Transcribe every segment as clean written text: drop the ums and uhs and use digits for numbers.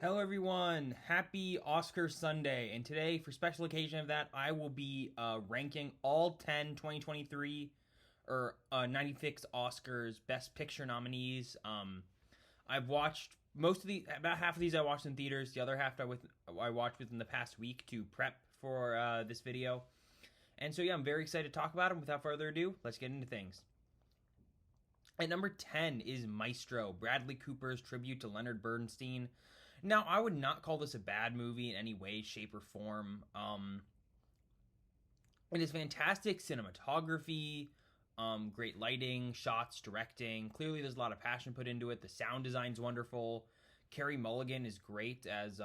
Hello, everyone. Happy Oscar Sunday. And today, for special occasion of that, I will be ranking all 10 2023 or 96 Oscars Best Picture nominees. I've watched most of the about half of these I watched in theaters. The other half I watched within the past week to prep for this video. And so, yeah, I'm very excited to talk about them. Without further ado, let's get into things. At number 10 is Maestro, Bradley Cooper's tribute to Leonard Bernstein. Now, I would not call this a bad movie in any way, shape, or form. It is fantastic cinematography, great lighting, shots, directing. Clearly, there's a lot of passion put into it. The sound design's wonderful. Carey Mulligan is great as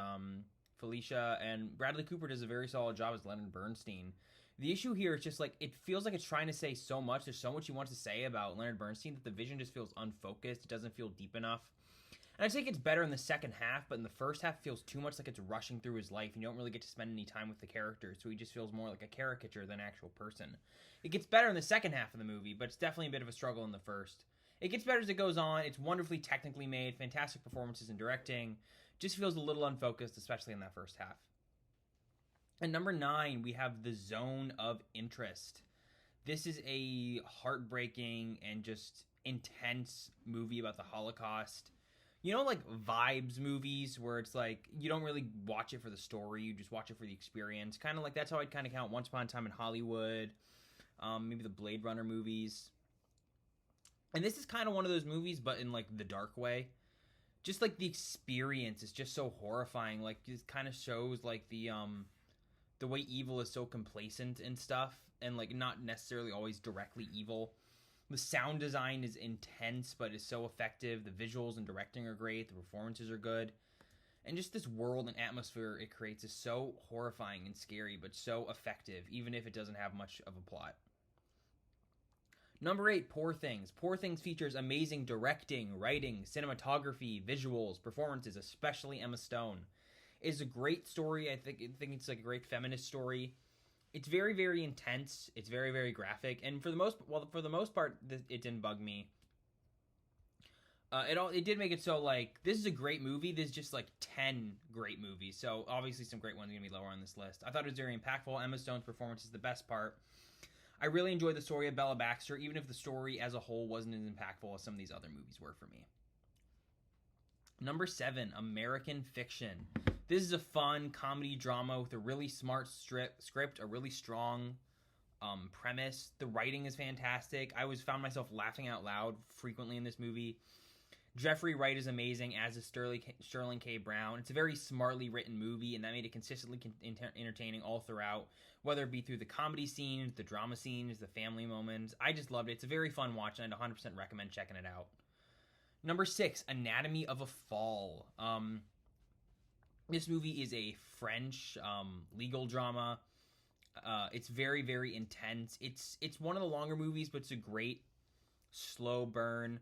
Felicia, and Bradley Cooper does a very solid job as Leonard Bernstein. The issue here is just like it feels like it's trying to say so much. There's so much he wants to say about Leonard Bernstein that the vision just feels unfocused. It doesn't feel deep enough. And I think it's better in the second half, but in the first half, it feels too much like it's rushing through his life, and you don't really get to spend any time with the characters, so he just feels more like a caricature than an actual person. It gets better in the second half of the movie, but it's definitely a bit of a struggle in the first. It gets better as it goes on. It's wonderfully technically made, fantastic performances and directing. Just feels a little unfocused, especially in that first half. At number 9, we have The Zone of Interest. This is a heartbreaking and just intense movie about the Holocaust. You know, like vibes movies where it's like you don't really watch it for the story, you just watch it for the experience. Kind of like that's how I'd kind of count Once Upon a Time in Hollywood, maybe the Blade Runner movies. And this is kind of one of those movies, but in like the dark way. Just like the experience is just so horrifying. Like it kind of shows like the way evil is so complacent and stuff, and like not necessarily always directly evil. The sound design is intense, but is so effective. The visuals and directing are great. The performances are good. And just this world and atmosphere it creates is so horrifying and scary, but so effective, even if it doesn't have much of a plot. Number 8, Poor Things. Poor Things features amazing directing, writing, cinematography, visuals, performances, especially Emma Stone. It is a great story. I think it's like a great feminist story. It's very, very intense. It's very, very graphic, and for the most part, it didn't bug me. It did make it so like this is a great movie. There's just like 10 great movies, so obviously some great ones are gonna be lower on this list. I thought it was very impactful. Emma Stone's performance is the best part. I really enjoyed the story of Bella Baxter, even if the story as a whole wasn't as impactful as some of these other movies were for me. Number 7, American Fiction. This is a fun comedy drama with a really smart script, a really strong premise. The writing is fantastic. I found myself laughing out loud frequently in this movie. Jeffrey Wright is amazing, as is Sterling K. Brown. It's a very smartly written movie, and that made it consistently entertaining all throughout, whether it be through the comedy scenes, the drama scenes, the family moments. I just loved it. It's a very fun watch, and I'd 100% recommend checking it out. Number 6, Anatomy of a Fall. This movie is a French legal drama. It's very, very intense. It's one of the longer movies, but it's a great slow burn.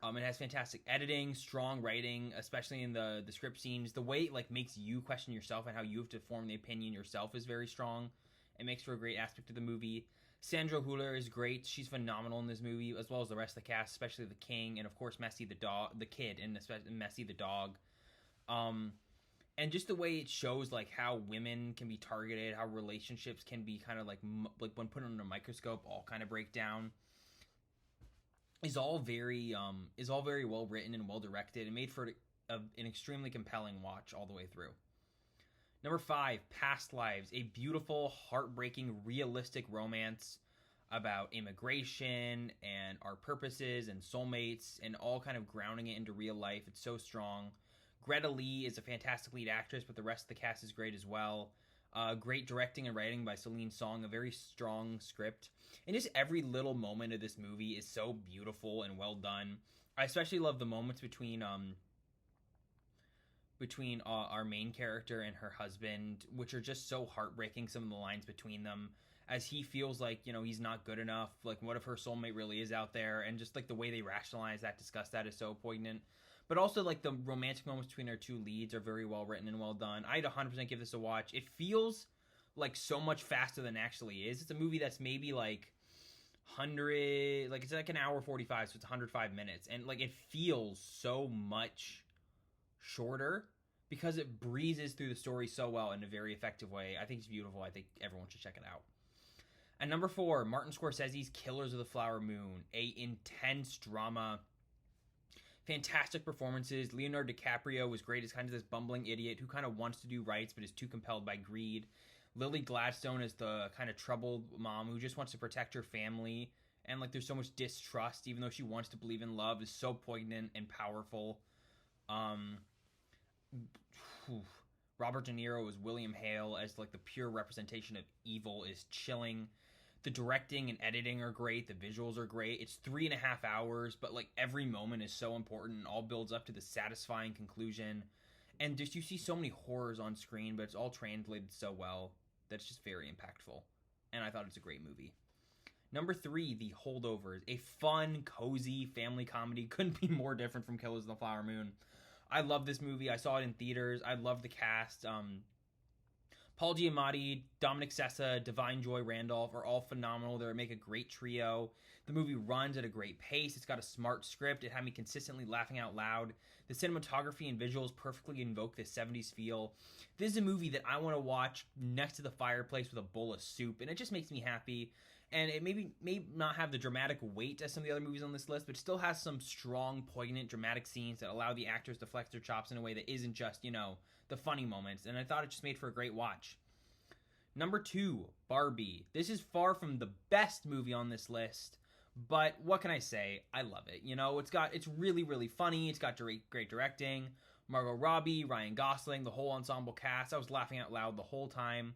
It has fantastic editing, strong writing, especially in the script scenes. The way it like makes you question yourself and how you have to form the opinion yourself is very strong. It makes for a great aspect of the movie. Sandra Hüller is great. She's phenomenal in this movie, as well as the rest of the cast, especially the king, and of course Messi the kid, and especially Messi the dog. And just the way it shows like how women can be targeted, how relationships can be kind of like when put under a microscope, all kind of break down. Is all very well written and well directed, and made for an extremely compelling watch all the way through. Number 5, Past Lives, a beautiful, heartbreaking, realistic romance about immigration and our purposes and soulmates, and all kind of grounding it into real life. It's so strong. Greta Lee is a fantastic lead actress, but the rest of the cast is great as well. Great directing and writing by Celine Song, a very strong script. And just every little moment of this movie is so beautiful and well done. I especially love the moments between our main character and her husband, which are just so heartbreaking, some of the lines between them, as he feels like, you know, he's not good enough. Like, what if her soulmate really is out there? And just like the way they rationalize that, discuss that is so poignant. But also, like, the romantic moments between our two leads are very well written and well done. I'd 100% give this a watch. It feels like so much faster than it actually is. It's a movie that's maybe like 100, like it's like an hour 45, so it's 105 minutes. And like it feels so much shorter because it breezes through the story so well in a very effective way. I think it's beautiful. I think everyone should check it out. And number 4, Martin Scorsese's Killers of the Flower Moon, a intense drama. Fantastic performances. Leonardo DiCaprio was great as kind of this bumbling idiot who kind of wants to do rights but is too compelled by greed. Lily Gladstone is the kind of troubled mom who just wants to protect her family. And like there's so much distrust, even though she wants to believe in love, is so poignant and powerful. Robert De Niro as William Hale as like the pure representation of evil is chilling. The directing and editing are great. The visuals are great. It's 3.5 hours, but like every moment is so important and all builds up to the satisfying conclusion. And just you see so many horrors on screen, but it's all translated so well that it's just very impactful. And I thought it's a great movie. Number 3, The Holdovers, a fun, cozy family comedy. Couldn't be more different from Killers of the Flower Moon. I love this movie. I saw it in theaters. I love the cast. Paul Giamatti, Dominic Sessa, Divine Joy Randolph are all phenomenal. They make a great trio. The movie runs at a great pace. It's got a smart script. It had me consistently laughing out loud. The cinematography and visuals perfectly invoke this 70s feel. This is a movie that I want to watch next to the fireplace with a bowl of soup, and it just makes me happy. And it may not have the dramatic weight as some of the other movies on this list, but still has some strong, poignant, dramatic scenes that allow the actors to flex their chops in a way that isn't just, the funny moments. And I thought it just made for a great watch. Number 2, Barbie. This is far from the best movie on this list, but what can I say? I love it. It's really, really funny. It's got great directing. Margot Robbie, Ryan Gosling, the whole ensemble cast. I was laughing out loud the whole time.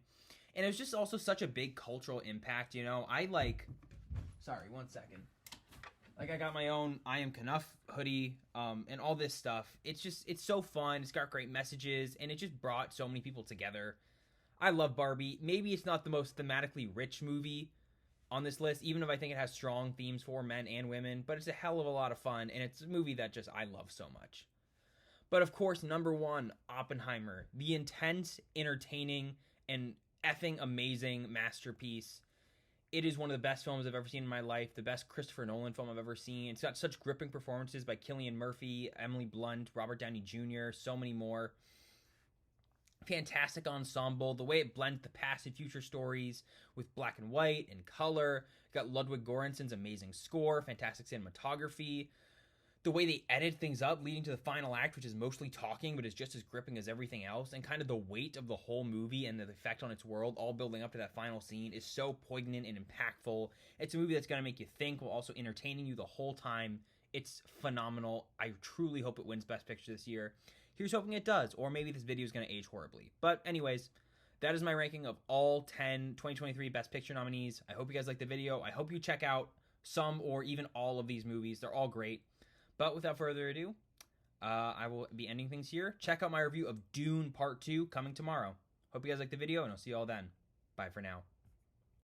And it was just also such a big cultural impact, sorry, one second. I got my own I Am Knuff hoodie, and all this stuff. It's so fun. It's got great messages, and it just brought so many people together. I love Barbie. Maybe it's not the most thematically rich movie on this list, even if I think it has strong themes for men and women, but it's a hell of a lot of fun, and it's a movie that I love so much. But of course, number 1, Oppenheimer. The intense, entertaining, and effing amazing masterpiece. It is one of the best films I've ever seen in my life, the best Christopher Nolan film I've ever seen. It's got such gripping performances by Cillian Murphy, Emily Blunt, Robert Downey Jr., so many more. Fantastic ensemble, the way it blends the past and future stories with black and white and color. Got Ludwig Göransson's amazing score, fantastic cinematography. The way they edit things up leading to the final act, which is mostly talking but is just as gripping as everything else, and kind of the weight of the whole movie and the effect on its world all building up to that final scene is so poignant and impactful. It's a movie that's going to make you think while also entertaining you the whole time. It's phenomenal. I truly hope it wins Best Picture this year. Here's hoping it does, or maybe this video is going to age horribly. But anyways, that is my ranking of all 10 2023 Best Picture nominees. I hope you guys liked the video. I hope you check out some or even all of these movies. They're all great. But without further ado, I will be ending things here. Check out my review of Dune Part 2 coming tomorrow. Hope you guys liked the video, and I'll see you all then. Bye for now.